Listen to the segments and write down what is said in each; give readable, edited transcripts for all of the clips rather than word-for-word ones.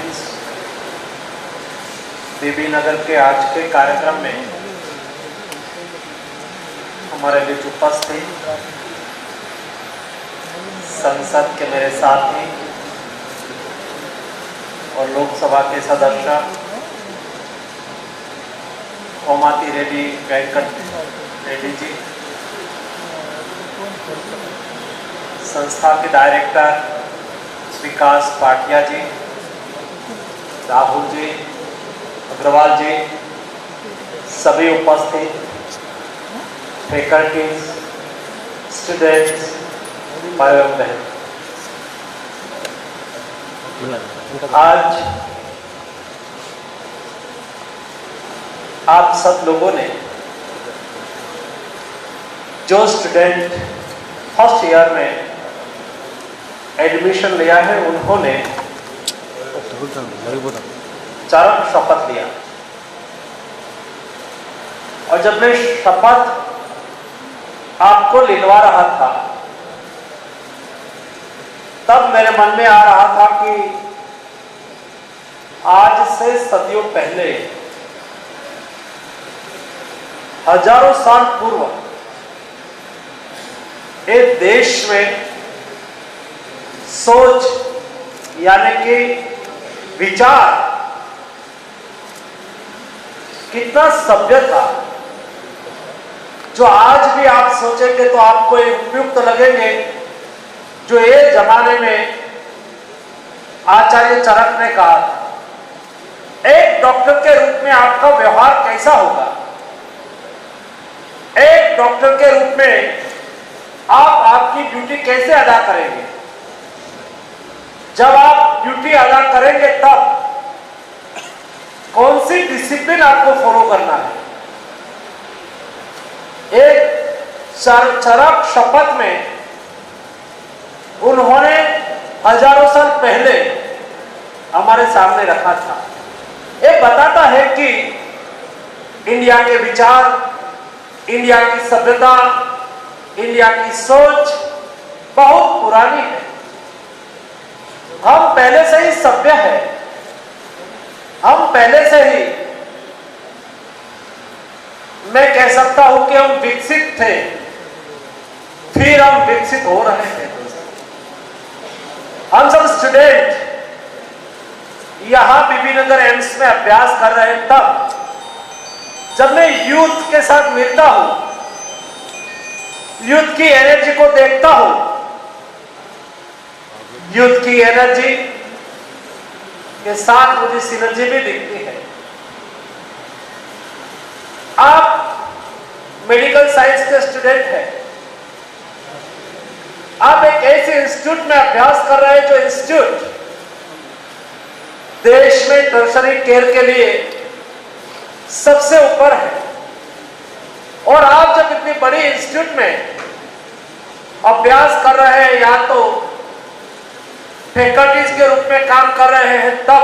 Students, बीबी नगर के आज के कार्यक्रम में हमारे बीच उपस्थित संसद के मेरे साथी और लोकसभा के सदस्य कोमाती रेड्डी वेंकट रेड्डी जी, संस्था के डायरेक्टर विकास पाटिया जी, राहुल जी, अग्रवाल जी, सभी उपस्थित फैकल्टीज, स्टूडेंट्स, भाई और बहन, आज आप सब लोगों ने जो स्टूडेंट फर्स्ट ईयर में एडमिशन लिया है उन्होंने चरम शपथ लिया। और जब मैं शपथ आपको लिखवा रहा था तब मेरे मन में आ रहा था कि आज से सदियों पहले, हजारों साल पूर्व एक देश में सोच यानी कि विचार कितना सभ्य था, जो आज भी आप सोचेंगे तो आपको उपयुक्त लगेंगे, जो एक जमाने में आचार्य चरक ने कहा था। एक डॉक्टर के रूप में आपका व्यवहार कैसा होगा, एक डॉक्टर के रूप में आप आपकी ड्यूटी कैसे अदा करेंगे, जब आप ड्यूटी अदा करेंगे तब कौन सी डिसिप्लिन आपको फॉलो करना है। एक चरक शपथ में उन्होंने हजारों साल पहले हमारे सामने रखा था। ये बताता है कि इंडिया के विचार, इंडिया की सभ्यता, इंडिया की सोच बहुत पुरानी है। हम पहले से ही सभ्य हैं, हम पहले से ही, मैं कह सकता हूं कि हम विकसित थे, फिर हम विकसित हो रहे हैं। हम सब स्टूडेंट यहां बीबी नगर एम्स में अभ्यास कर रहे हैं, तब जब मैं यूथ के साथ मिलता हूं, यूथ की एनर्जी को देखता हूं, यूथ की एनर्जी के साथ मुझे सिनर्जी भी दिखती है। आप मेडिकल साइंस के स्टूडेंट हैं, आप एक ऐसे इंस्टीट्यूट में अभ्यास कर रहे हैं जो इंस्टीट्यूट देश में टर्शरी केयर के लिए सबसे ऊपर है। और आप जब इतनी बड़ी इंस्टीट्यूट में अभ्यास कर रहे हैं या तो फैकल्टीज के रूप में काम कर रहे हैं, तब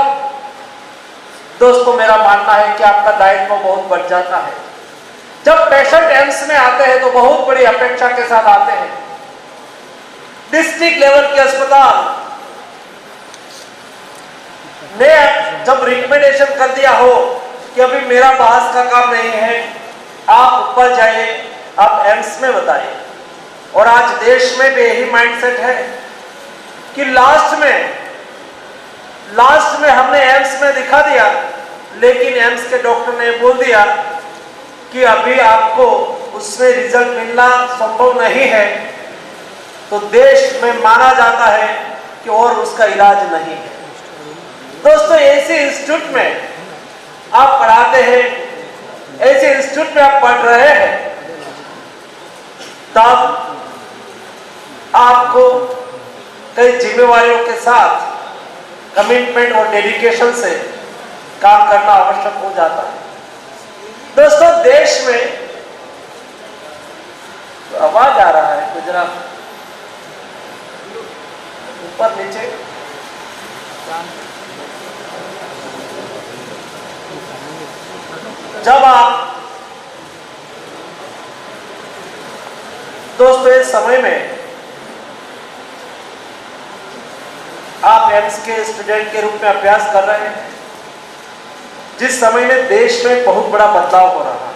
दोस्तों मेरा मानना है कि आपका दायित्व बहुत बढ़ जाता है। जब पेशेंट एम्स में आते हैं तो बहुत बड़ी अपेक्षा के साथ आते हैं। डिस्ट्रिक्ट लेवल के अस्पताल ने जब रिकमेंडेशन कर दिया हो कि अभी मेरा बहस का काम नहीं है, आप ऊपर जाइए, आप एम्स में बताइए। और आज देश में भी यही माइंडसेट है कि लास्ट में हमने एम्स में दिखा दिया, लेकिन एम्स के डॉक्टर ने बोल दिया कि अभी आपको उसमें रिजल्ट मिलना संभव नहीं है, तो देश में माना जाता है कि और उसका इलाज नहीं है। दोस्तों, ऐसे इंस्टीट्यूट में आप पढ़ाते हैं, ऐसे इंस्टीट्यूट में आप पढ़ रहे हैं, तब आपको कई जिम्मेवारियों के साथ कमिटमेंट और डेडिकेशन से काम करना आवश्यक हो जाता है। दोस्तों, देश में तो आवाज आ रहा है, गुजरात ऊपर नीचे, जब आप दोस्तों इस समय में आप एम्स के स्टूडेंट के रूप में अभ्यास कर रहे हैं, जिस समय में देश में बहुत बड़ा बदलाव हो रहा है,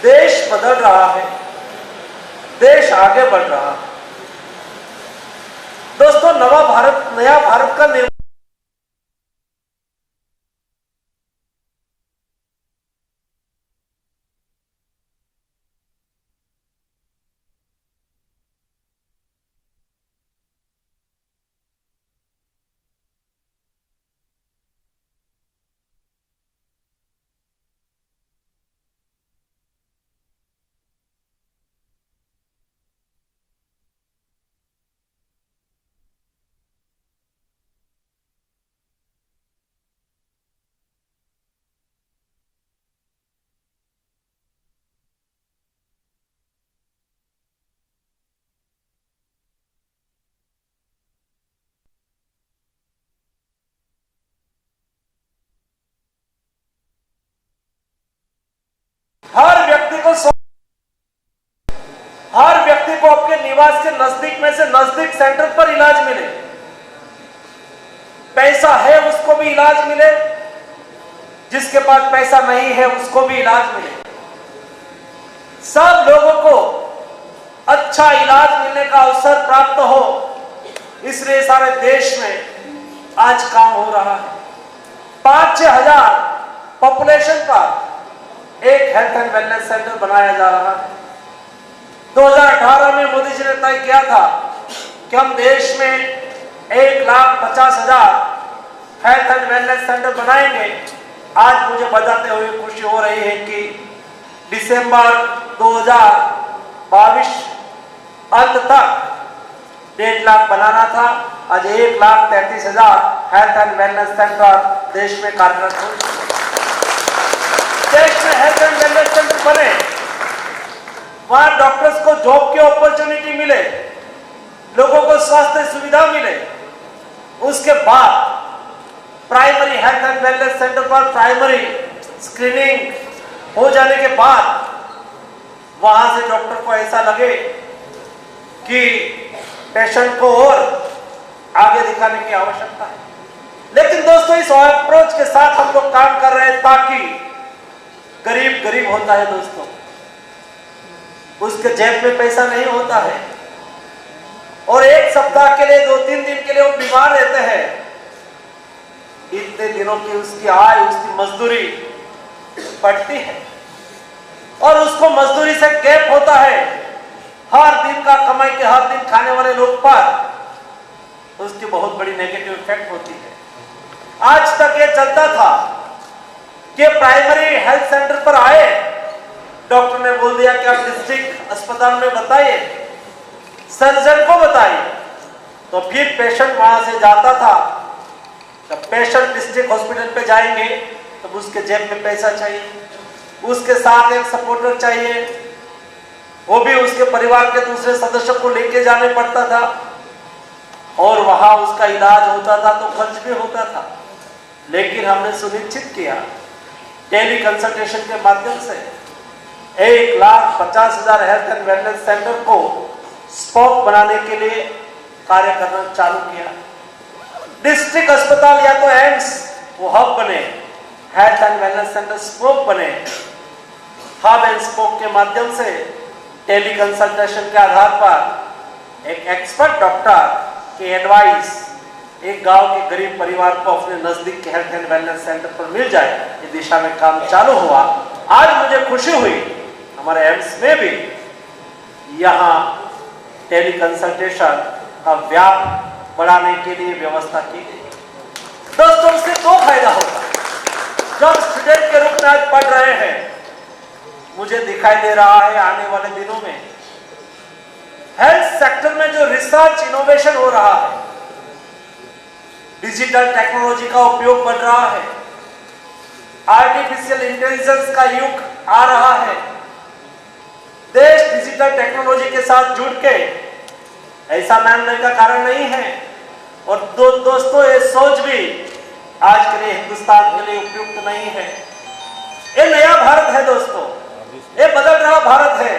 देश बदल रहा है, देश आगे बढ़ रहा है। दोस्तों, नया भारत का निर्माण हर व्यक्ति को अपने निवास के नजदीक में से नजदीक सेंटर पर इलाज मिले, पैसा है उसको भी इलाज मिले, जिसके पास पैसा नहीं है उसको भी इलाज मिले, सब लोगों को अच्छा इलाज मिलने का अवसर प्राप्त हो, इसलिए सारे देश में आज काम हो रहा है। 5-6 हजार पॉपुलेशन का एक हेल्थ एंड वेलनेस सेंटर बनाया जा रहा है। 2018 में मोदी जी ने तय किया था कि हम देश में 1,50,000 हेल्थ एंड वेलनेस सेंटर बनाएंगे। आज मुझे बताते हुए खुशी हो रही है कि दिसंबर 2022 अंत तक 1.5 लाख बनाना था, आज 1,33,000 हेल्थ एंड वेलनेस सेंटर देश में कार्यरत हो। देश में हेल्थ एंड वेलनेस सेंटर बने, वहां डॉक्टर्स को जॉब की अपॉर्चुनिटी मिले, लोगों को स्वास्थ्य सुविधा मिले। उसके बाद primary health and wellness centre पर प्राइमरी स्क्रीनिंग हो जाने के बाद वहां से डॉक्टर को ऐसा लगे कि पेशेंट को और आगे दिखाने की आवश्यकता है। लेकिन दोस्तों, इस अप्रोच के साथ हम लोग काम कर रहे हैं ताकि गरीब गरीब होता है दोस्तों, उसके जेब में पैसा नहीं होता है और एक सप्ताह के लिए 2-3 दिन के लिए वो बीमार रहते हैं। इतने दिनों की उसकी आय, उसकी मजदूरी बढ़ती है और उसको मजदूरी से गैप होता है। हर दिन का कमाई के हर दिन खाने वाले लोग पर उसकी बहुत बड़ी नेगेटिव इफेक्ट होती है। आज तक ये चलता था कि प्राइमरी हेल्थ सेंटर पर आए, डॉक्टर ने बोल दिया कि आप डिस्ट्रिक्ट अस्पताल में बताइए, सर्जन को बताइए, तो फिर पेशेंट वहां से जाता था। जब पेशेंट डिस्ट्रिक्ट हॉस्पिटल पे जाएंगे तब उसके जेब में पैसा चाहिए, उसके साथ एक सपोर्टर चाहिए, वो भी उसके परिवार के दूसरे सदस्य को लेके जाने पड़ता था और वहां उसका इलाज होता था तो खर्च भी होता था। लेकिन हमने सुनिश्चित किया टेली कंसल्टेशन के माध्यम से 1,50,000 हेल्थ एंड वेलनेस सेंटर को स्पोक बनाने के लिए कार्य करना चालू किया। डिस्ट्रिक्ट अस्पताल या तो एम्स वो हब बने, health and wellness centre spoke बने। हब एंड स्पोक के माध्यम से टेली कंसल्टेशन के आधार पर एक एक्सपर्ट डॉक्टर की एडवाइस एक गांव के गरीब परिवार को अपने नजदीक के हेल्थ एंड वेलनेस सेंटर पर मिल जाए, इस दिशा में काम चालू हुआ। आज मुझे खुशी हुई हमारे एम्स में भी यहाँ टेली कंसल्टेशन का व्याप बढ़ाने के लिए व्यवस्था की गई। दोस्तों, उससे 2 फायदा होगा। जब स्टूडेंट के रूप में आज पढ़ रहे हैं, मुझे दिखाई दे रहा है आने वाले दिनों में हेल्थ सेक्टर में जो रिसर्च इनोवेशन हो रहा है, डिजिटल टेक्नोलॉजी का उपयोग बढ़ रहा है, आर्टिफिशियल इंटेलिजेंस का युग आ रहा है। देश डिजिटल टेक्नोलॉजी के साथ जुड़ के ऐसा मानने का कारण नहीं है और दोस्तों, ये सोच भी आज के लिए हिंदुस्तान के लिए उपयुक्त नहीं है। ये नया भारत है दोस्तों, ये बदल रहा भारत है।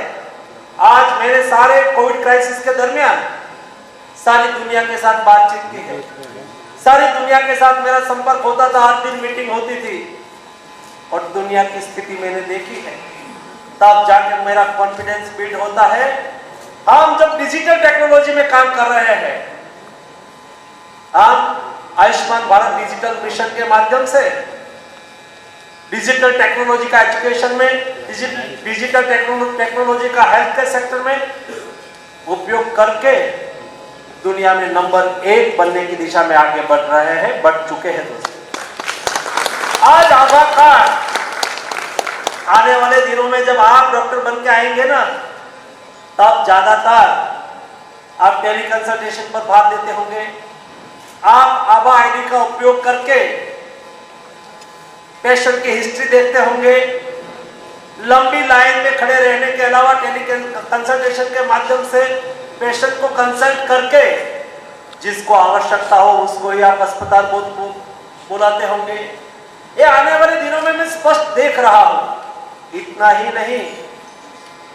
आज मेरे सारे कोविड क्राइसिस के दरमियान सारी दुनिया के साथ बातचीत की है, सारी दुनिया के साथ मेरा संपर्क होता था, हर दिन मीटिंग होती थी और दुनिया की स्थिति मैंने देखी है। तब जाकर मेरा कॉन्फिडेंस बिल्ड होता है। हम जब डिजिटल टेक्नोलॉजी में काम कर रहे हैं, हम आयुष्मान भारत डिजिटल मिशन के माध्यम से डिजिटल टेक्नोलॉजी का एजुकेशन में, डिजिटल टेक्नोलॉजी का हेल्थ केयर सेक्टर में उपयोग करके दुनिया में नंबर 1 बनने की दिशा में आगे बढ़ रहे हैं, बढ़ चुके हैं दोस्तों। आज आभा कार्ड आने वाले दिनों में जब आप डॉक्टर बन के आएंगे ना, तब ज्यादातर आप टेली कंसल्टेशन पर भाग लेते होंगे। आप आभा आईडी का उपयोग करके पेशेंट की हिस्ट्री देखते होंगे। लंबी लाइन में खड़े रहने के अलावा टेली कंसल्टेशन के माध्यम से पेशेंट को कंसल्ट करके जिसको आवश्यकता हो उसको ही आप अस्पताल बुलाते होंगे। ये आने वाले दिनों में मैं स्पष्ट देख रहा हूं। इतना ही नहीं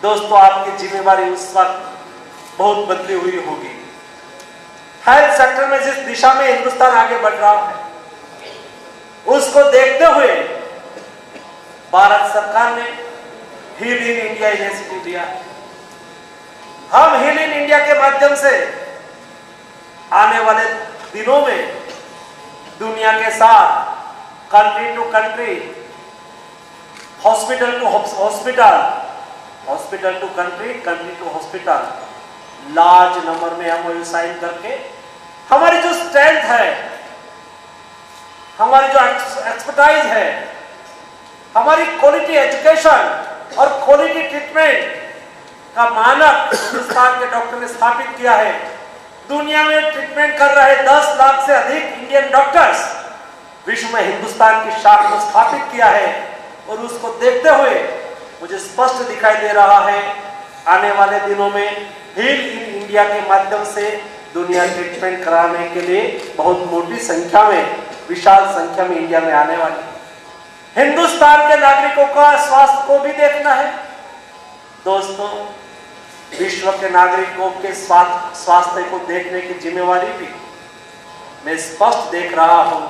दोस्तों, आपकी जिम्मेवारी उस वक्त बहुत बदली हुई होगी। हेल्थ सेक्टर में जिस दिशा में हिंदुस्तान आगे बढ़ रहा है, उसको देखते हुए भारत सरकार ने हील इन इंडिया इनिशिएटिव दिया। हम हील इन इंडिया के माध्यम से आने वाले दिनों में दुनिया के साथ country to country, hospital to hospital, hospital to country, country to hospital, large number में एमओयू साइन करके हमारी जो स्ट्रेंथ है, हमारी जो एक्सपर्टाइज है, हमारी क्वालिटी एजुकेशन और क्वालिटी ट्रीटमेंट का मानक हिंदुस्तान के डॉक्टर ने स्थापित किया है। दुनिया में ट्रीटमेंट कर रहे 10 लाख से अधिक इंडियन डॉक्टर्स विश्व में हिंदुस्तान की शाख को स्थापित किया है। और उसको देखते हुए मुझे स्पष्ट दिखाई दे रहा है, आने वाले दिनों में हील इन इंडिया के माध्यम से दुनिया ट्रीटमेंट कराने के लिए बहुत मोटी संख्या में, विशाल संख्या में इंडिया में आने वाली। हिंदुस्तान के नागरिकों का स्वास्थ्य को भी देखना है दोस्तों। विश्व के नागरिकों के स्वास्थ्य को देखने की जिम्मेवारी भी मैं स्पष्ट देख रहा हूं,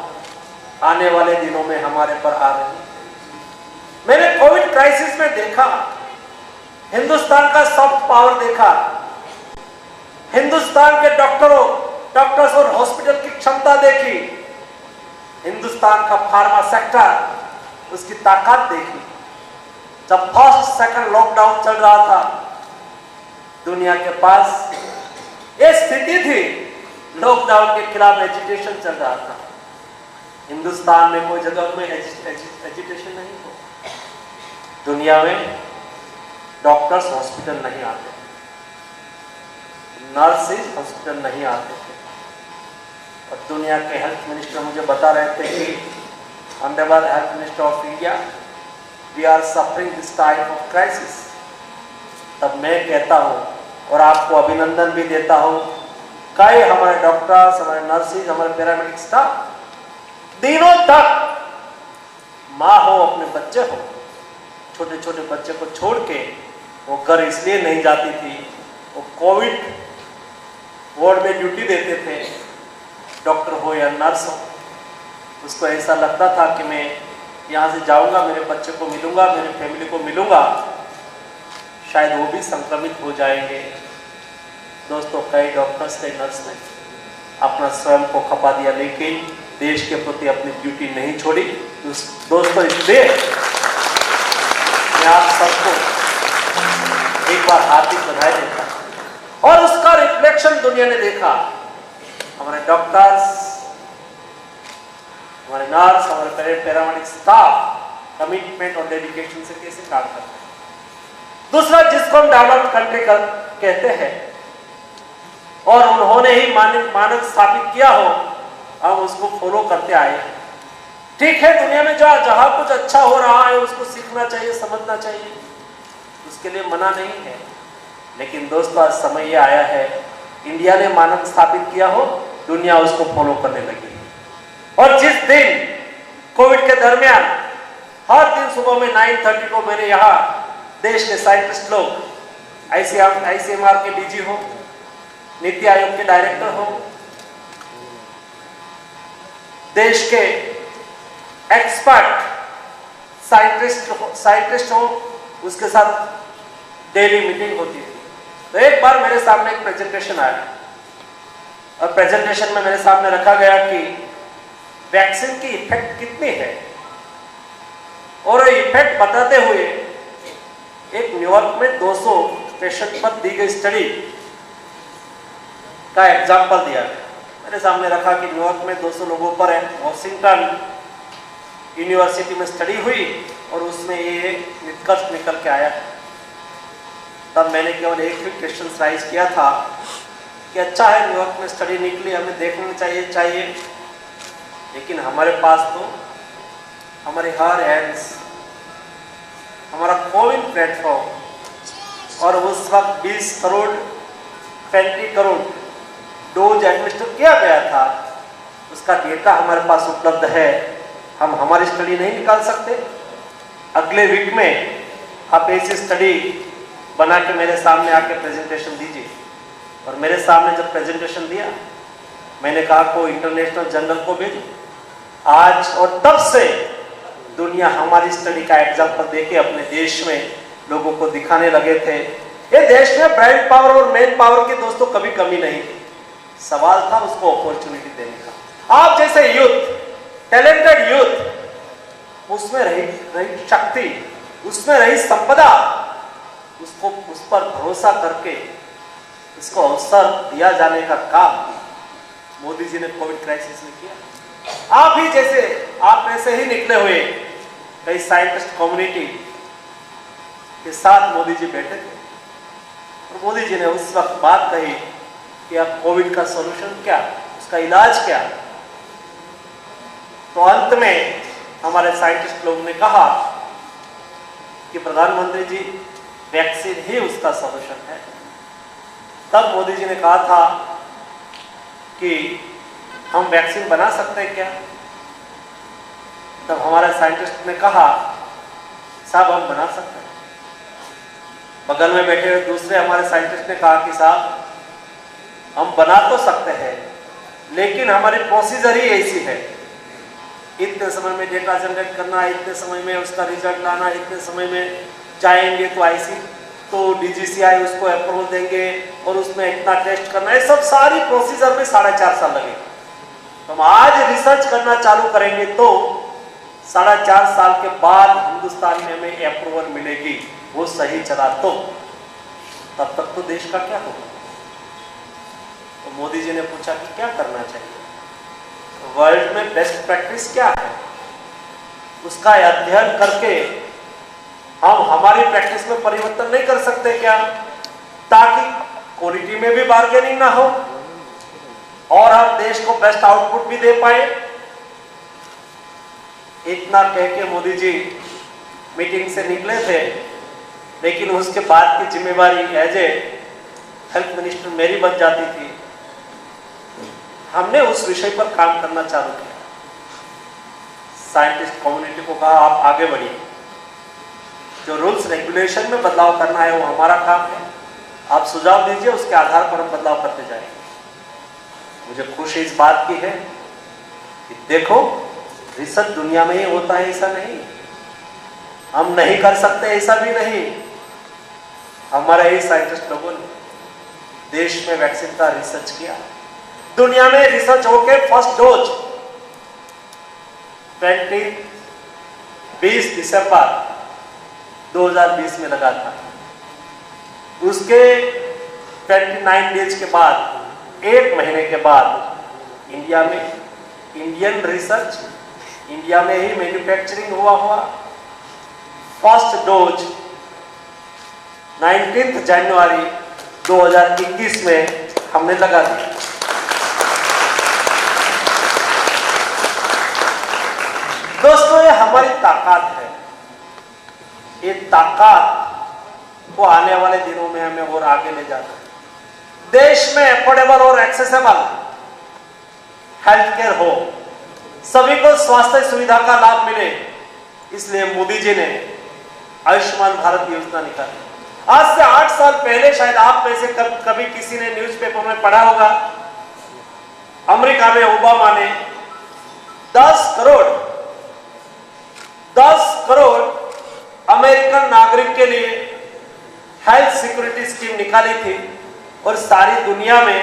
आने वाले दिनों में हमारे पर आ रही है। मैंने कोविड क्राइसिस में देखा, हिंदुस्तान का सॉफ्ट पावर देखा, हिंदुस्तान के डॉक्टर्स और हॉस्पिटल की क्षमता देखी, हिंदुस्तान का फार्मा सेक्टर, उसकी ताकत देखी। जब फर्स्ट सेकंड लॉकडाउन चल रहा था, दुनिया के पास ये स्थिति थी, लॉकडाउन के खिलाफ एजिटेशन चल रहा था। हिंदुस्तान में कोई जगह में एजिटेशन नहीं हो। दुनिया में डॉक्टर्स हॉस्पिटल नहीं आते, नर्सेज हॉस्पिटल नहीं आते थे। और दुनिया के हेल्थ मिनिस्टर मुझे बता रहे थे कि honourable health minister of India, we are suffering this type of crisis. तब मैं कहता हूँ और आपको अभिनंदन भी देता हूँ, कई हमारे डॉक्टर्स, हमारे नर्सेज, हमारे पैरामेडिक स्टाफ दिनों तक, माँ हो अपने बच्चे हो, छोटे छोटे बच्चे को छोड़ के वो घर इसलिए नहीं जाती थी, वो कोविड वार्ड में ड्यूटी देते थे, डॉक्टर हो या नर्स हो। उसको ऐसा लगता था कि मैं यहाँ से जाऊँगा, मेरे बच्चे को मिलूँगा, मेरे फैमिली को मिलूँगा, शायद वो भी संक्रमित हो जाएंगे। दोस्तों, कई डॉक्टर्स, कई नर्स ने अपना स्वयं को खपा दिया, लेकिन देश के प्रति अपनी ड्यूटी नहीं छोड़ी। दोस्तों, इसलिए मैं आप सबको एक बार हार्दिक बधाई देता हूं। और उसका रिफ्लेक्शन दुनिया ने देखा। हमारे डॉक्टर्स, हमारे नर्स, हमारे पैरामेडिक स्टाफ कमिटमेंट और डेडिकेशन से कैसे काम करते हैं। दूसरा, जिसको हम डेवलप्ड कंट्री कहते हैं और उन्होंने ही मानक स्थापित किया हो, हम उसको फॉलो करते आए हैं। ठीक है, दुनिया में जहां कुछ अच्छा हो रहा है उसको सीखना चाहिए, समझना चाहिए, उसके लिए मना नहीं है। लेकिन दोस्तों, आज समय ये आया है, इंडिया ने मानक स्थापित किया हो, दुनिया उसको फॉलो करने लगी। और जिस दिन कोविड के दरमियान हर दिन सुबह में 9:30 को मेरे यहाँ देश के साइंटिस्ट लोग, आईसीएमआर के डीजी हो, नीति आयोग के डायरेक्टर हो, देश के एक्सपर्ट साइंटिस्ट हो, उसके साथ डेली मीटिंग होती थी। तो एक बार मेरे सामने एक प्रेजेंटेशन आया और प्रेजेंटेशन में मेरे सामने रखा गया कि वैक्सीन की इफेक्ट कितनी है, और इफेक्ट बताते हुए एक न्यूयॉर्क में 200 पेशेंट पर दी गई स्टडी का एग्जाम्पल दिया गया। मेरे सामने रखा कि न्यूयॉर्क में 200 लोगों पर है, वॉशिंगटन यूनिवर्सिटी में स्टडी हुई और उसमें ये निष्कर्ष निकल के आया। तब मैंने केवल एक ही क्वेश्चन राइज किया था कि अच्छा है न्यूयॉर्क में स्टडी निकली, हमें देखना चाहिए, लेकिन हमारे पास तो हमारे हर हैंड्स, हमारा कोविन प्लेटफॉर्म और उस वक्त 20 करोड़ 35 करोड़ डोज एडमिनिस्टर किया गया था, उसका डेटा हमारे पास उपलब्ध है। हम हमारी स्टडी नहीं निकाल सकते? अगले वीक में आप ऐसी स्टडी बना के मेरे सामने आके प्रेजेंटेशन दीजिए। और मेरे सामने जब प्रेजेंटेशन दिया, मैंने कहा को इंटरनेशनल जर्नल को भेजो। आज और तब से दुनिया हमारी स्टडी का एग्जाम्पल देके अपने देश में लोगों को दिखाने लगे थे। ये देश में ब्रेन पावर और मैन पावर की दोस्तों कभी कमी नहीं थी, सवाल था उसको अपॉर्चुनिटी देने का। आप जैसे यूथ, टैलेंटेड यूथ, उसमें रही शक्ति, उसमें रही संपदा, उसको उस पर भरोसा करके इसको अवसर दिया जाने का काम मोदी जी ने कोविड क्राइसिस में किया। आप ऐसे ही निकले हुए कई साइंटिस्ट कम्युनिटी के साथ मोदी जी बैठे थे और मोदी जी ने उस वक्त बात कही कि अब कोविड का सॉल्यूशन क्या, उसका इलाज क्या। तो अंत में हमारे साइंटिस्ट लोगों ने कहा कि प्रधानमंत्री जी वैक्सीन ही उसका सॉल्यूशन है। तब मोदी जी ने कहा था कि हम वैक्सीन बना सकते हैं क्या? तब हमारे साइंटिस्ट ने कहा साहब हम बना सकते हैं। बगल में बैठे हुए दूसरे हमारे साइंटिस्ट ने कहा कि साहब हम बना तो सकते हैं, लेकिन हमारी प्रोसीजर ही ऐसी है, इतने समय में डेटा जनरेट करना, इतने समय में उसका रिजल्ट लाना, इतने समय में जाएंगे तो DGCI उसको अप्रूवल देंगे और उसमें इतना टेस्ट करना है, सब सारी प्रोसीजर में 4.5 साल लगेगा। तो हम आज रिसर्च करना चालू करेंगे तो 4.5 साल के बाद हिंदुस्तान में हमें अप्रूवल मिलेगी, वो सही चला तो, तब तक तो देश का क्या होगा। तो मोदी जी ने पूछा कि क्या करना चाहिए, वर्ल्ड में बेस्ट प्रैक्टिस क्या है, उसका अध्ययन करके हम हमारी प्रैक्टिस में परिवर्तन नहीं कर सकते क्या, ताकि क्वालिटी में भी बार्गेनिंग ना हो और हम देश को बेस्ट आउटपुट भी दे पाए। इतना कह के मोदी जी मीटिंग से निकले थे, लेकिन उसके बाद की जिम्मेवारी एज ए हेल्थ मिनिस्टर मेरी बन जाती थी। हमने उस विषय पर काम करना चालू किया। साइंटिस्ट कम्युनिटी को कहा आप आगे बढ़िए, जो रूल्स रेगुलेशन में बदलाव करना है वो हमारा काम है, आप सुझाव दीजिए, उसके आधार पर हम बदलाव करते जाएंगे। मुझे खुशी इस बात की है कि देखो रिसर्च दुनिया में ही होता है, ऐसा नहीं हम नहीं कर सकते, ऐसा भी नहीं। हमारे ही साइंटिस्ट लोगों ने देश में वैक्सीन का रिसर्च किया, दुनिया में रिसर्च होके फर्स्ट डोज 20 दिसंबर 2020 में लगा था। उसके 29 डेज के बाद, 1 महीने के बाद इंडिया में इंडियन रिसर्च, इंडिया में ही मैन्युफैक्चरिंग हुआ फर्स्ट डोज 19 जनवरी 2021 में हमने लगा दिया। दोस्तों ये हमारी ताकत है, ये ताकत को आने वाले दिनों में हमें और आगे ले जाना है। देश में अफोर्डेबल और एक्सेसिबल हेल्थ केयर हो, सभी को स्वास्थ्य सुविधा का लाभ मिले, इसलिए मोदी जी ने आयुष्मान भारत योजना निकाली। आज से 8 साल पहले शायद आप में से कभी किसी ने न्यूज़पेपर में पढ़ा होगा, अमेरिका में ओबामा ने 10 करोड़ अमेरिकन नागरिक के लिए हेल्थ सिक्योरिटी स्कीम निकाली थी और सारी दुनिया में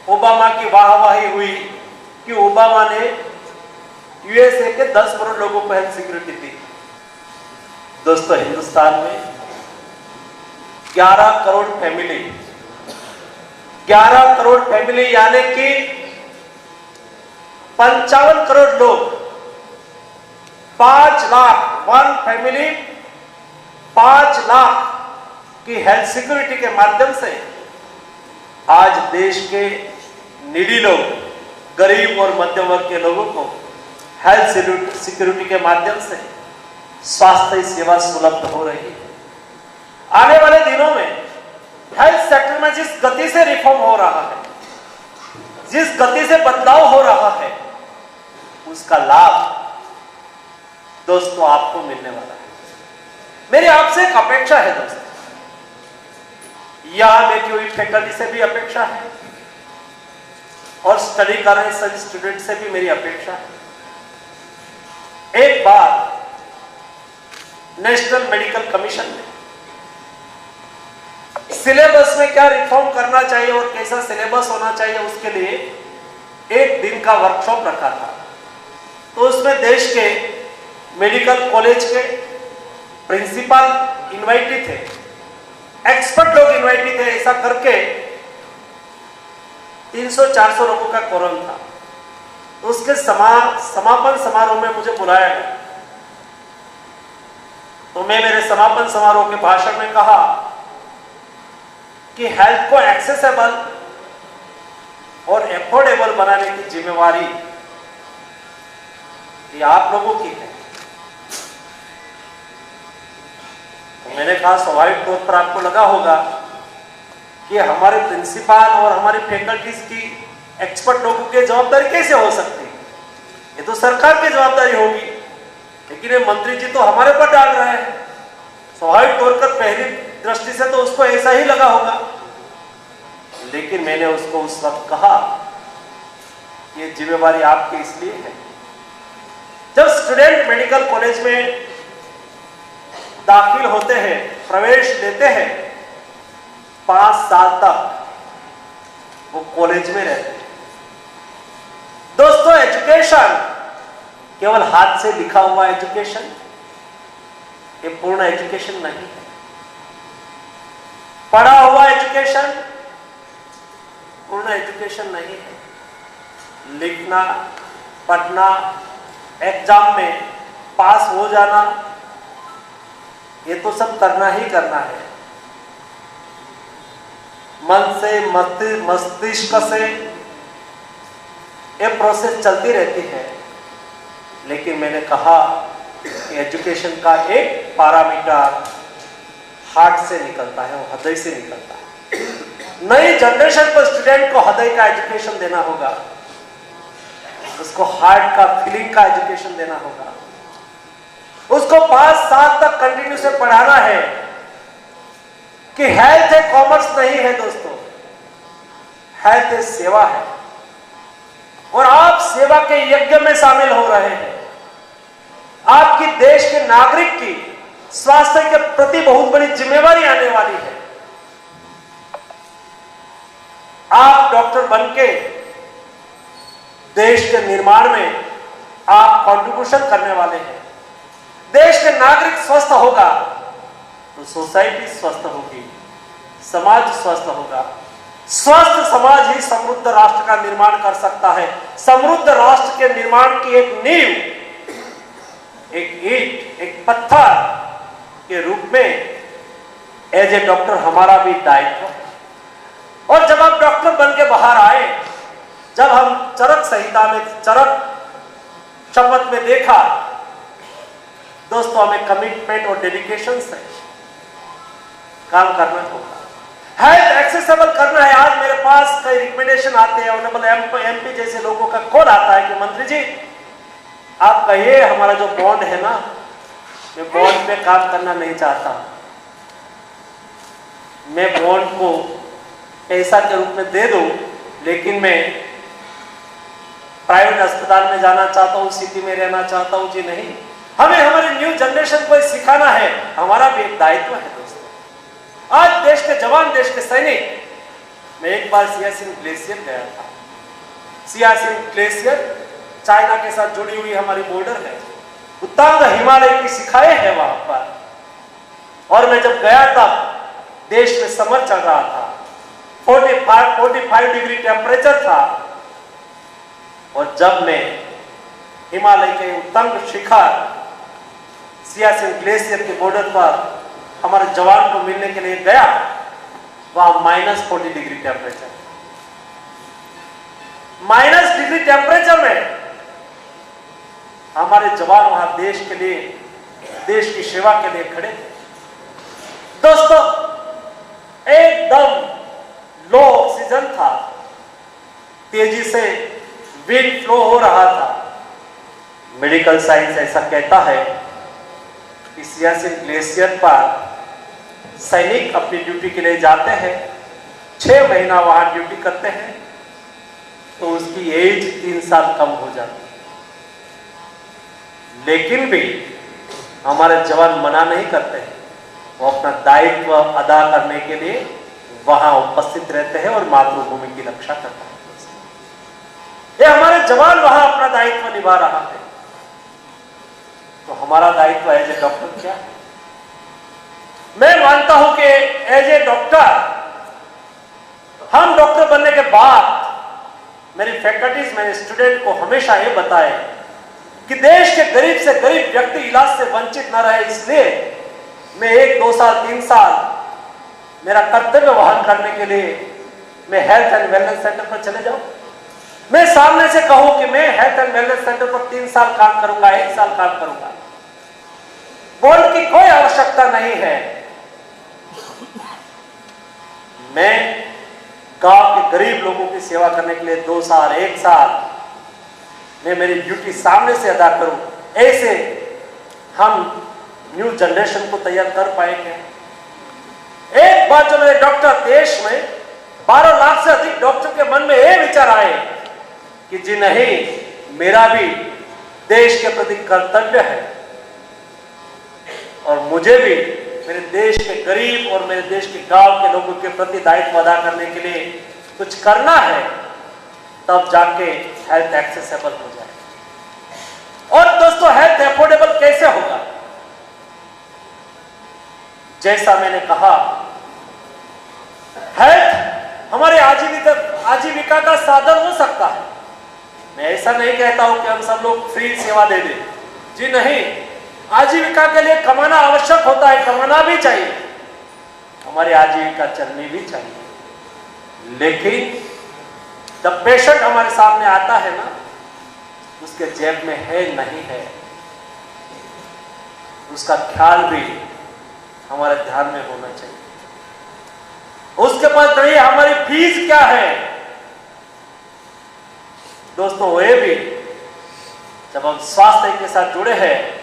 ओबामा की वाहवाही हुई कि ओबामा ने यूएसए के 10 करोड़ लोगों को हेल्थ सिक्योरिटी दी। दोस्तों, हिंदुस्तान में 11 करोड़ फैमिली यानी कि 55 करोड़ लोग, 5 लाख, वन फैमिली 5 लाख की हेल्थ सिक्योरिटी के माध्यम से आज देश के नीडी लोग, गरीब और मध्यम वर्ग के लोगों को हेल्थ सिक्योरिटी के माध्यम से स्वास्थ्य सेवा सुलभ हो रही है। आने वाले दिनों में हेल्थ सेक्टर में जिस गति से रिफॉर्म हो रहा है, जिस गति से बदलाव हो रहा है, उसका लाभ दोस्तों आपको मिलने वाला है। मेरी आपसे एक अपेक्षा है दोस्तों, यहां बैठी हुई फैकल्टी से भी अपेक्षा है और स्टडी कर रहे सभी स्टूडेंट से भी मेरी अपेक्षा है। एक बार नेशनल मेडिकल कमीशन ने सिलेबस में क्या रिफॉर्म करना चाहिए और कैसा सिलेबस होना चाहिए उसके लिए एक दिन का वर्कशॉप रखा था। तो उसमें देश के मेडिकल कॉलेज के प्रिंसिपल इनवाइटेड थे, एक्सपर्ट लोग इनवाइटेड थे। ऐसा करके 300-400 लोगों का कोरम था। तो उसके समापन समारोह में मुझे बुलाया गया। तो मैं मेरे समापन समारोह के भाषण में कहा कि हेल्थ को एक्सेसिबल और एफोर्डेबल बनाने की जिम्मेवारी ये आप लोगों की है। तो मैंने कहा स्वाभाविक तौर पर आपको लगा होगा कि हमारे प्रिंसिपल और हमारी फैकल्टीज की एक्सपर्ट लोगों की जवाबदारी कैसे हो सकती है, ये तो सरकार की जवाबदारी होगी, लेकिन ये मंत्री जी तो हमारे पर डाल रहे हैं। स्वाभाविक तौर पर पहली दृष्टि से तो उसको ऐसा ही लगा होगा, लेकिन मैंने उसको उस वक्त कहा ये जिम्मेवारी आपकी इसलिए है, जब स्टूडेंट मेडिकल कॉलेज में दाखिल होते हैं, प्रवेश लेते हैं, 5 साल तक वो कॉलेज में रहते हैं। दोस्तों, एजुकेशन केवल हाथ से लिखा हुआ एजुकेशन, ये पूर्ण एजुकेशन नहीं है। पढ़ा हुआ एजुकेशन पूर्ण एजुकेशन नहीं है। लिखना, पढ़ना, एग्जाम में पास हो जाना, ये तो सब करना ही करना है। मन से, मस्तिष्क से ये प्रोसेस चलती रहती है। लेकिन मैंने कहा कि एजुकेशन का एक पैरामीटर हार्ट से निकलता है, वो हृदय से निकलता है। नई जनरेशन को, स्टूडेंट को हृदय का एजुकेशन देना होगा, उसको हार्ट का, फीलिंग का एजुकेशन देना होगा। उसको 5 साल तक कंटिन्यू से पढ़ाना है कि हेल्थ है, कॉमर्स नहीं है दोस्तों, हेल्थ है, सेवा है। और आप सेवा के यज्ञ में शामिल हो रहे हैं। आपकी देश के नागरिक की स्वास्थ्य के प्रति बहुत बड़ी जिम्मेवारी आने वाली है। आप डॉक्टर बनके देश के निर्माण में आप कंट्रीब्यूशन करने वाले हैं। देश के नागरिक स्वस्थ होगा तो सोसाइटी स्वस्थ होगी, समाज स्वस्थ होगा। स्वस्थ समाज ही समृद्ध राष्ट्र का निर्माण कर सकता है। समृद्ध राष्ट्र के निर्माण की एक नींव, एक ईंट, एक पत्थर के रूप में एज ए डॉक्टर हमारा भी दायित्व है। और जब आप डॉक्टर बन के बाहर आए, जब हम चरक संहिता में, चरक शपथ में देखा, दोस्तों हमें कमिटमेंट और डेडिकेशन से काम करना होगा। हेल्थ एक्सेसिबल करना है। आज मेरे पास कई रिकमेंडेशन आते हैं, ऑनरेबल एमपी जैसे लोगों का कॉल आता है कि मंत्री जी आप कहिए हमारा जो बॉन्ड है ना, मैं बॉन्ड पे काम करना नहीं चाहता हूं। मैं बॉन्ड को पैसा के रूप में दे दूं, लेकिन मैं प्राइवेट अस्पताल में जाना चाहता हूं, सिटी में रहना चाहता हूं? जी नहीं। हमें हमारी न्यू जनरेशन को सिखाना है, हमारा भी एक दायित्व है दोस्तों। आज देश के जवान, देश के सैनिक, मैं एक बार सियाचिन ग्लेशियर गया था। सियाचिन ग्लेशियर चाइना के साथ जुड़ी हुई हमारी बॉर्डर है, उत्तरांग हिमालय की शिखाएं हैं वहां पर। और मैं जब गया तब देश में समर चल रहा था, 45 डिग्री टेम्परेचर था। और जब मैं हिमालय के उत्तुंग शिखर सियाचिन ग्लेशियर के बॉर्डर पर हमारे जवान को मिलने के लिए गया, वहां -40 डिग्री टेम्परेचर, -40 डिग्री टेम्परेचर में हमारे जवान वहां देश के लिए, देश की सेवा के लिए खड़े थे। दोस्तों, एकदम लो ऑक्सीजन था, तेजी से विंड फ्लो हो रहा था। मेडिकल साइंस ऐसा कहता है कि सियाचिन ग्लेशियर पर सैनिक अपनी ड्यूटी के लिए जाते हैं, 6 महीना वहां ड्यूटी करते हैं, तो उसकी एज 3 साल कम हो जाती है। लेकिन भी हमारे जवान मना नहीं करते हैं, वो अपना दायित्व अदा करने के लिए वहां उपस्थित रहते हैं और मातृभूमि की रक्षा करते हैं। ये हमारे जवान वहां अपना दायित्व निभा रहा है, तो हमारा दायित्व एज ए डॉक्टर क्या है? मैं मानता हूं कि एज ए डॉक्टर, हम डॉक्टर बनने के बाद मेरी फैकल्टीज, मेरे स्टूडेंट को हमेशा ये बताए कि देश के गरीब से गरीब व्यक्ति इलाज से वंचित न रहे, इसलिए मैं 1, 2 साल, 3 साल मेरा कर्तव्य वहन करने के लिए मैं हेल्थ एंड वेलनेस सेंटर पर चले जाऊं। मैं सामने से कहूं कि मैं हेल्थ एंड वेलनेस सेंटर पर 3 साल काम करूंगा, 1 साल काम करूंगा, बोर्ड की कोई आवश्यकता नहीं है। मैं गांव के गरीब लोगों की सेवा करने के लिए 2 साल, 1 साल मैं मेरी ड्यूटी सामने से अदा करूं, ऐसे हम न्यू जनरेशन को तैयार कर पाएंगे। एक बार जो मेरे डॉक्टर, देश में 12 लाख से अधिक डॉक्टर के मन में यह विचार आए कि जी नहीं, मेरा भी देश के प्रति कर्तव्य है और मुझे भी मेरे देश के गरीब और मेरे देश के गांव के लोगों के प्रति दायित्व अदा करने के लिए कुछ करना है, तब जाके हेल्थ एक्सेसिबल हो जाए। और दोस्तों, हेल्थ अफोर्डेबल कैसे होगा? जैसा मैंने कहा, हेल्थ हमारे आजीविका का साधन हो सकता है। मैं ऐसा नहीं कहता हूं कि हम सब लोग फ्री सेवा दे दें, जी नहीं। आजीविका के लिए कमाना आवश्यक होता है, कमाना भी चाहिए, हमारी आजीविका चलनी भी चाहिए। लेकिन जब पेशेंट हमारे सामने आता है ना, उसके जेब में है नहीं है, उसका ख्याल भी हमारे ध्यान में होना चाहिए। उसके पास नहीं, हमारी फीस क्या है? दोस्तों, वो भी जब हम स्वास्थ्य के साथ जुड़े हैं,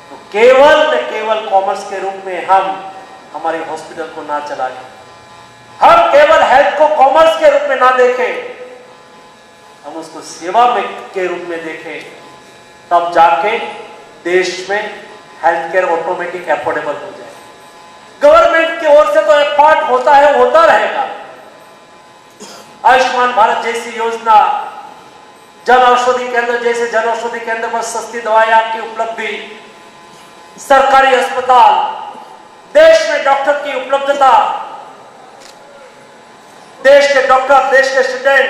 तो केवल कॉमर्स के रूप में हम हमारे हॉस्पिटल को ना चलाएं, हम केवल हेल्थ को कॉमर्स के रूप में ना देखें, हम उसको सेवा में के रूप में देखें, तब जाके देश में हेल्थ केयर ऑटोमेटिक अफोर्डेबल हो जाए। गवर्नमेंट की ओर से तो एफर्ट होता है, होता रहेगा। आयुष्मान भारत जैसी योजना, जन औषधि केंद्र जैसे जन औषधि केंद्र पर सस्ती दवाइयां की उपलब्धि, सरकारी अस्पताल, देश में डॉक्टर की उपलब्धता, देश के डॉक्टर, देश के स्टूडेंट,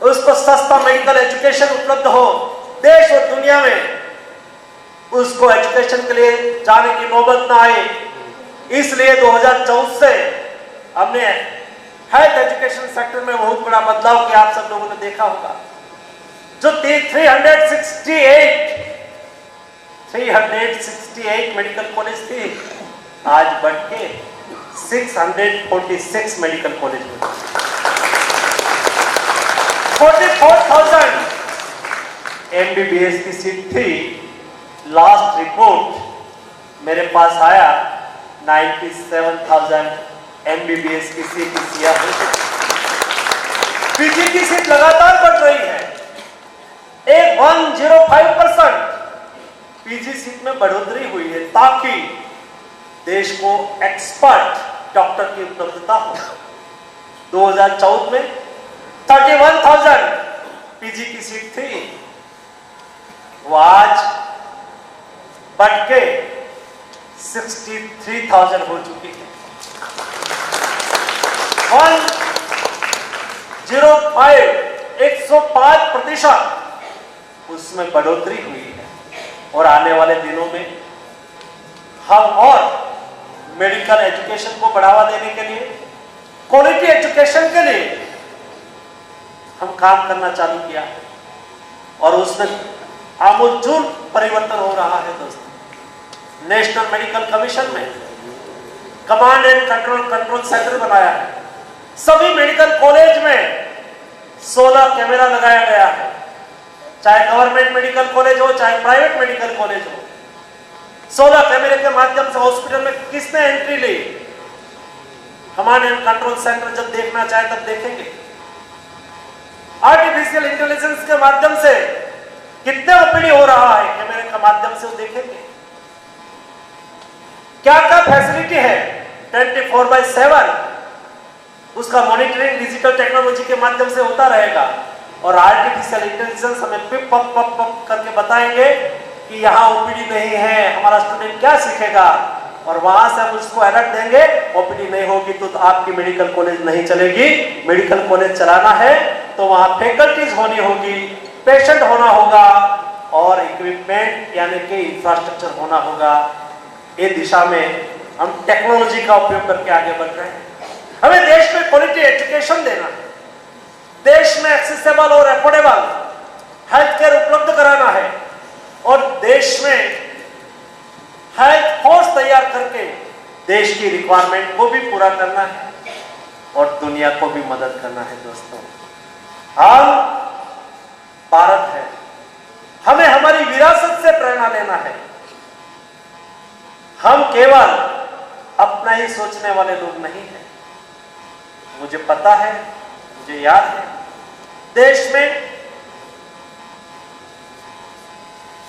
उसको सस्ता मेडिकल एजुकेशन उपलब्ध हो, देश और दुनिया में उसको एजुकेशन के लिए जाने की नौबत ना आए। इसलिए 2014 से हमने हेल्थ एजुकेशन सेक्टर में बहुत बड़ा बदलाव किया। आप सब लोगों ने देखा होगा, जो 368 मेडिकल कॉलेज थी, आज बढ़ के 646 मेडिकल कॉलेज में 44,000 MBBS की सीट थी। लास्ट रिपोर्ट मेरे पास आया 97,000 MBBS की सीट किया है। पीजी की सीट लगातार बढ़ रही है। एक 105% पीजी सीट में बढ़ोतरी हुई है ताकि देश को एक्सपर्ट डॉक्टर की उपलब्धता हो। 2014 में 31,000 पीजी की सीट थी, वो आज बढ़ के 63,000 हो चुकी है। 105% उसमें बढ़ोतरी हुई है। और आने वाले दिनों में हम और मेडिकल एजुकेशन को बढ़ावा देने के लिए, क्वालिटी एजुकेशन के लिए हम काम करना चालू किया है और उसमें आमूलचूल परिवर्तन हो रहा है दोस्तों। नेशनल मेडिकल कमीशन में कमांड एंड कंट्रोल सेंटर बनाया है। सभी मेडिकल कॉलेज में 16 कैमरा लगाया गया है, चाहे गवर्नमेंट मेडिकल कॉलेज हो चाहे प्राइवेट मेडिकल कॉलेज हो। 16 कैमरे के माध्यम से हॉस्पिटल में किसने एंट्री ली, कमांड एंड कंट्रोल सेंटर जब देखना चाहे तब देखेंगे। आर्टिफिशियल इंटेलिजेंस के माध्यम से कितने ओपीडी हो रहा है, कैमरे के माध्यम से वो देखेंगे। क्या क्या फैसिलिटी है 24/7 उसका मॉनिटरिंग डिजिटल टेक्नोलॉजी के माध्यम से होता रहेगा। और आर्टिफिशियल इंटेलिजेंस हमें पिप पप पप पप करके बताएंगे कि यहाँ ओपीडी नहीं है, हमारा स्टूडेंट क्या सीखेगा, और वहां से हम उसको अलर्ट देंगे। ओपीडी नहीं होगी तो आपकी मेडिकल कॉलेज नहीं चलेगी। मेडिकल कॉलेज चलाना है तो वहां फैकल्टीज होनी होगी, पेशेंट होना होगा और इक्विपमेंट यानी कि इंफ्रास्ट्रक्चर होना होगा। ये दिशा में हम टेक्नोलॉजी का उपयोग करके आगे बढ़ रहे हैं। हमें देश में क्वालिटी एजुकेशन देना है, देश में एक्सेसिबल और अफोर्डेबल हेल्थ केयर उपलब्ध कराना है और देश में हेल्थ फोर्स तैयार करके देश की रिक्वायरमेंट को भी पूरा करना है और दुनिया को भी मदद करना है। दोस्तों, हम भारत है, हमें हमारी विरासत से प्रेरणा लेना है। हम केवल अपना ही सोचने वाले लोग नहीं हैं। मुझे पता है, मुझे याद है, देश में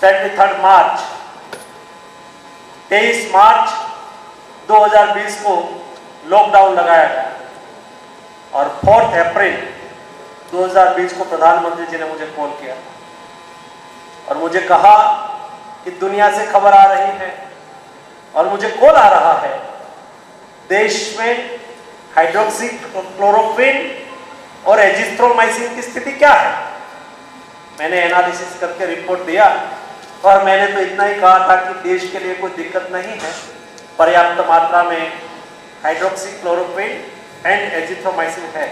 23 मार्च 2020 को लॉकडाउन लगाया गया और 4 अप्रैल 2020 को प्रधानमंत्री जी ने मुझे कॉल किया और मुझे कहा कि दुनिया से खबर आ रही है और मुझे कॉल आ रहा है, देश में हाइड्रोक्सी क्लोरोक्विन और एजिथ्रोमाइसिन की स्थिति क्या है। मैंने एनालिसिस करके रिपोर्ट दिया और मैंने तो इतना ही कहा था कि देश के लिए कोई दिक्कत नहीं है, पर्याप्त मात्रा में हाइड्रोक्सी क्लोरोक्विन एंड एजिथ्रोमाइसिन है।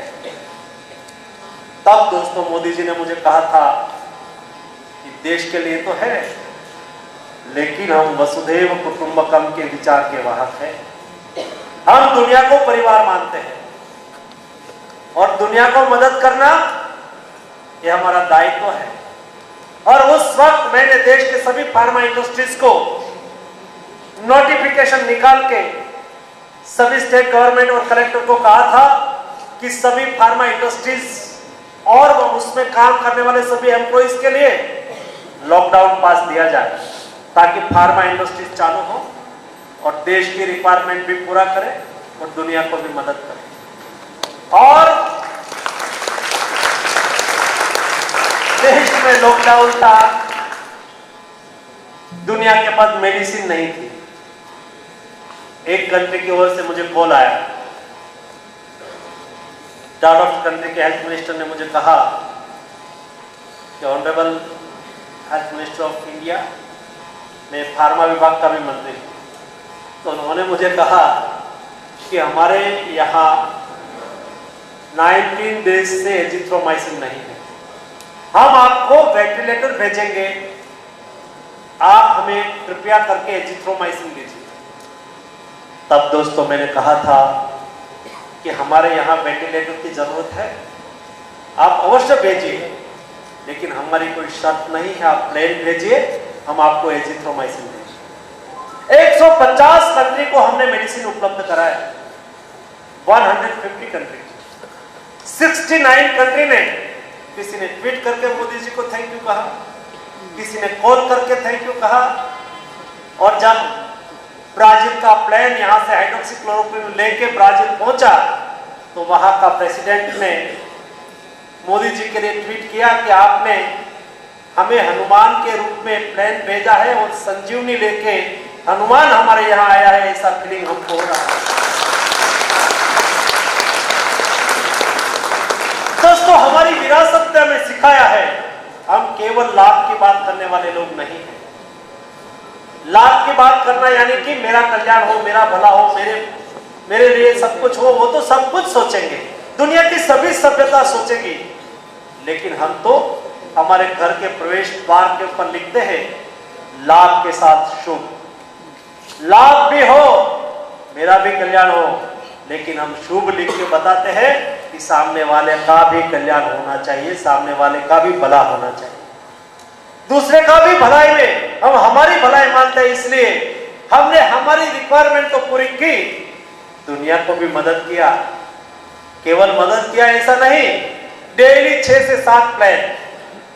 तब दोस्तों मोदी जी ने मुझे कहा था कि देश के लिए तो है, लेकिन हम वसुधैव कुटुंबकम के विचार के वाहक हैं। हम दुनिया को परिवार मानते हैं और दुनिया को मदद करना ये हमारा दायित्व है। और उस वक्त मैंने देश के सभी फार्मा इंडस्ट्रीज को नोटिफिकेशन निकाल के सभी स्टेट गवर्नमेंट और कलेक्टर को कहा था कि सभी फार्मा इंडस्ट्रीज और उसमें काम करने वाले सभी एम्प्लॉइज के लिए लॉकडाउन पास दिया जाए ताकि फार्मा इंडस्ट्रीज चालू हो और देश की रिक्वायरमेंट भी पूरा करे और दुनिया को भी मदद करे। और देश में लॉकडाउन था, दुनिया के पास मेडिसिन नहीं थी। एक कंट्री की ओर से मुझे कॉल आया, आउट ऑफ कंट्री के हेल्थ मिनिस्टर ने मुझे कहा कि honourable health minister of India, मैं फार्मा विभाग का भी मंत्री हूँ, तो उन्होंने मुझे कहा कि हमारे यहाँ 19 डेज से एजिथ्रोमाइसिन नहीं है, हम आपको वेंटिलेटर भेजेंगे, आप हमें कृपया करके एजिथ्रोमाइसिन दीजिए। तब दोस्तों मैंने कहा था कि हमारे यहाँ वेंटिलेटर की जरूरत है, आप अवश्य भेजिए, लेकिन हमारी कोई शर्त नहीं है, आप प्लेन भेजिए, हम आपको एजिथ्रोमाइसिन देंगे। 150 कंट्री को हमने मेडिसिन उपलब्ध कराया। 150 कंट्री, 69 कंट्री ने किसी ने ट्वीट करके मोदी जी को थैंक यू कहा, किसी ने कॉल करके थैंक यू कहा। और जब ब्राजील का प्लेन यहां से हाइड्रोक्सीक्लोरोक्विन लेके ब्राजील पहुंचा तो वहां का प्रेसिडेंट ने मोदी जी के लिए ट्वीट किया कि आपने हमें हनुमान के रूप में प्लेन भेजा है और संजीवनी लेके हनुमान हमारे यहाँ आया है, ऐसा फीलिंग हमको हो रहा है। दोस्तों, हमारी विरासत ने हमें सिखाया है, हम केवल लाभ की बात करने वाले लोग नहीं हैं। लाभ की बात करना यानी कि मेरा कल्याण हो, मेरा भला हो, मेरे लिए सब कुछ हो, वो तो सब कुछ सोचेंगे, दुनिया की सभी सभ्यता सोचेगी। लेकिन हम तो हमारे घर के प्रवेश द्वार के ऊपर लिखते हैं लाभ के साथ शुभ। लाभ भी हो, मेरा भी कल्याण हो, लेकिन हम शुभ लिख के बताते हैं कि सामने वाले का भी कल्याण होना चाहिए, सामने वाले का भी भला होना चाहिए, दूसरे का भी भलाई में हम हमारी भलाई मानते हैं। इसलिए हमने हमारी रिक्वायरमेंट तो पूरी की, दुनिया को भी मदद किया। केवल मदद किया ऐसा नहीं, डेली 6 से 7 प्लेन,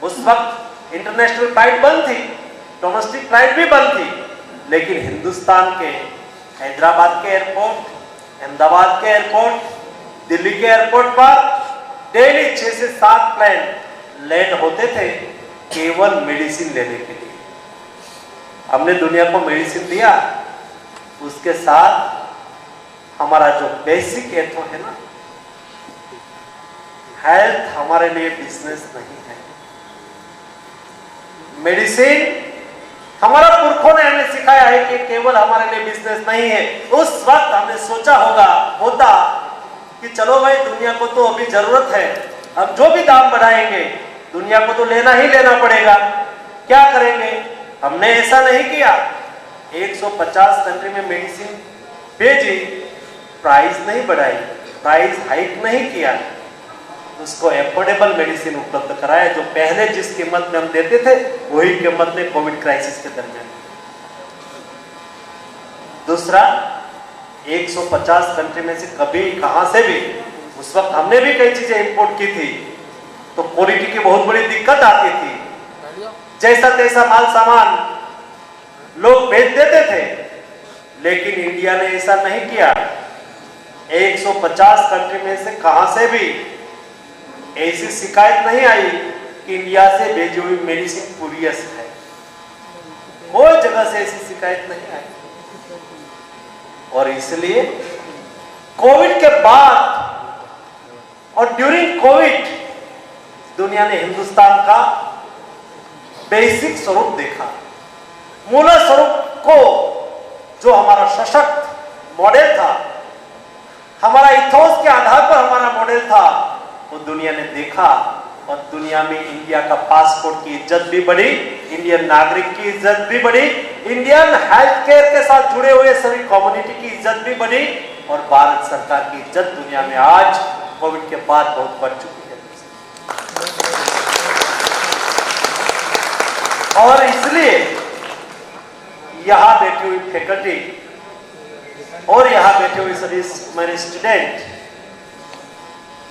उस वक्त इंटरनेशनल फ्लाइट बंद थी, डोमेस्टिक फ्लाइट भी बंद थी, लेकिन हिंदुस्तान के हैदराबाद के एयरपोर्ट, अहमदाबाद के एयरपोर्ट, दिल्ली के एयरपोर्ट पर डेली 6 से 7 प्लेन लैंड होते थे केवल मेडिसिन लेने के लिए। हमने दुनिया को मेडिसिन दिया, उसके साथ हमारा जो बेसिक एथो है ना, हेल्थ हमारे लिए बिजनेस नहीं है। मेडिसिन हमारा पुरखों ने हमें सिखाया है कि केवल हमारे लिए बिजनेस नहीं है। उस वक्त हमने सोचा होता कि चलो भाई, दुनिया को तो अभी जरूरत है, अब जो भी दाम बढ़ाएंगे दुनिया को तो लेना ही लेना पड़ेगा, क्या करेंगे। हमने ऐसा नहीं किया, 150 कंट्री में मेडिसिन भेजी, प्राइस नहीं बढ़ाई, प्राइस हाइक नहीं किया, उसको एफोर्डेबल मेडिसिन उपलब्ध कराया, जो पहले जिस कीमत में हम देते थे वही कीमत में कोविड क्राइसिस के दरमियान। दूसरा, 150 कंट्री में से कभी कहां से भी, उस वक्त हमने भी कई चीजें इंपोर्ट की थी तो क्वालिटी की बहुत बड़ी दिक्कत आती थी, जैसा तैसा माल सामान लोग भेज देते थे, लेकिन इंडिया ने ऐसा नहीं किया। 150 कंट्री में से कहां से भी ऐसी शिकायत नहीं आई कि इंडिया से भेजी हुई मेडिसिन स्पूरियस है, कोई जगह से ऐसी शिकायत नहीं आई। और इसलिए कोविड के बाद और ड्यूरिंग कोविड दुनिया ने हिंदुस्तान का बेसिक स्वरूप देखा, मूल स्वरूप को, जो हमारा सशक्त मॉडल था, हमारा इथोस के आधार पर हमारा मॉडल था, वो दुनिया ने देखा। और दुनिया में इंडिया का पासपोर्ट की इज्जत भी बढ़ी, इंडियन नागरिक की इज्जत भी बढ़ी, इंडियन हेल्थ केयर के साथ जुड़े हुए सभी कम्युनिटी की इज्जत भी बढ़ी, और भारत सरकार की इज्जत दुनिया में आज कोविड के बाद बहुत बढ़ चुकी है। और इसलिए यहां बैठी हुई फैकल्टी और यहां बैठे हुए सभी मेरे स्टूडेंट,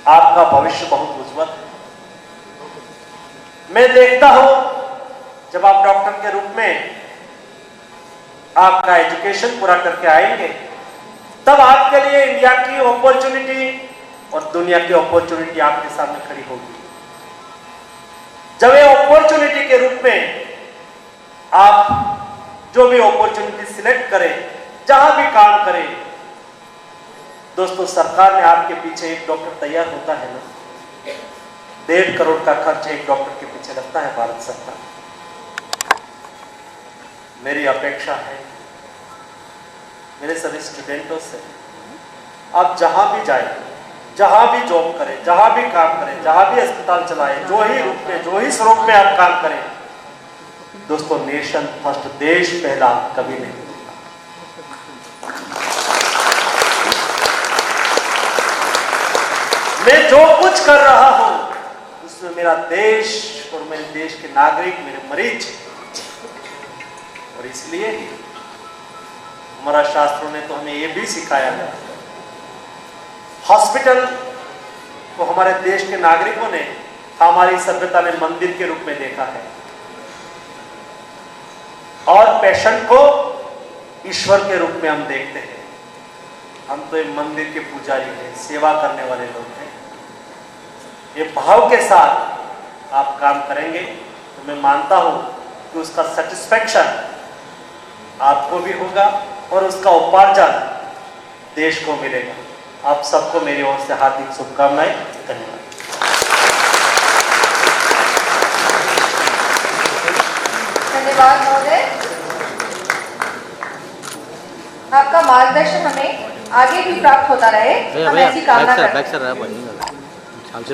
आपका भविष्य बहुत उज्जवल है। मैं देखता हूं जब आप डॉक्टर के रूप में आपका एजुकेशन पूरा करके आएंगे, तब आपके लिए इंडिया की अपॉर्चुनिटी और दुनिया की अपॉर्चुनिटी आपके सामने खड़ी होगी। जब ये अपॉर्चुनिटी के रूप में आप जो भी अपॉर्चुनिटी सिलेक्ट करें, जहां भी काम करें, दोस्तों, सरकार में आपके पीछे एक डॉक्टर तैयार होता है ना, 1.5 करोड़ का खर्च एक डॉक्टर के पीछे लगता है भारत सरकार। मेरी अपेक्षा है मेरे सभी स्टूडेंटों से, आप जहां भी जाए, जहां भी जॉब करें, जहां भी काम करें, जहां भी अस्पताल चलाएं, जो ही रूप में, जो ही स्वरूप में आप काम करें, दोस्तों, नेशन फर्स्ट, देश पहला कभी नहीं होता। मैं जो कुछ कर रहा हूं उसमें मेरा देश और मेरे देश के नागरिक, मेरे मरीज, और इसलिए हमारा शास्त्रों ने तो हमें यह भी सिखाया है हॉस्पिटल को हमारे देश के नागरिकों ने, हमारी सभ्यता ने मंदिर के रूप में देखा है और पेशेंट को ईश्वर के रूप में हम देखते हैं। हम तो एक मंदिर के पुजारी हैं, सेवा करने वाले लोग हैं। ये भाव के साथ आप काम करेंगे तो मैं मानता हूं कि उसका सेटिस्फैक्शन आपको भी होगा और उसका उपार्जन देश को मिलेगा। आप सबको मेरी ओर से हार्दिक शुभकामनाएं। धन्यवाद। धन्यवाद महोदय, आपका मार्गदर्शन हमें आगे भी प्राप्त होता रहे, हम ऐसी कामना करते हैं।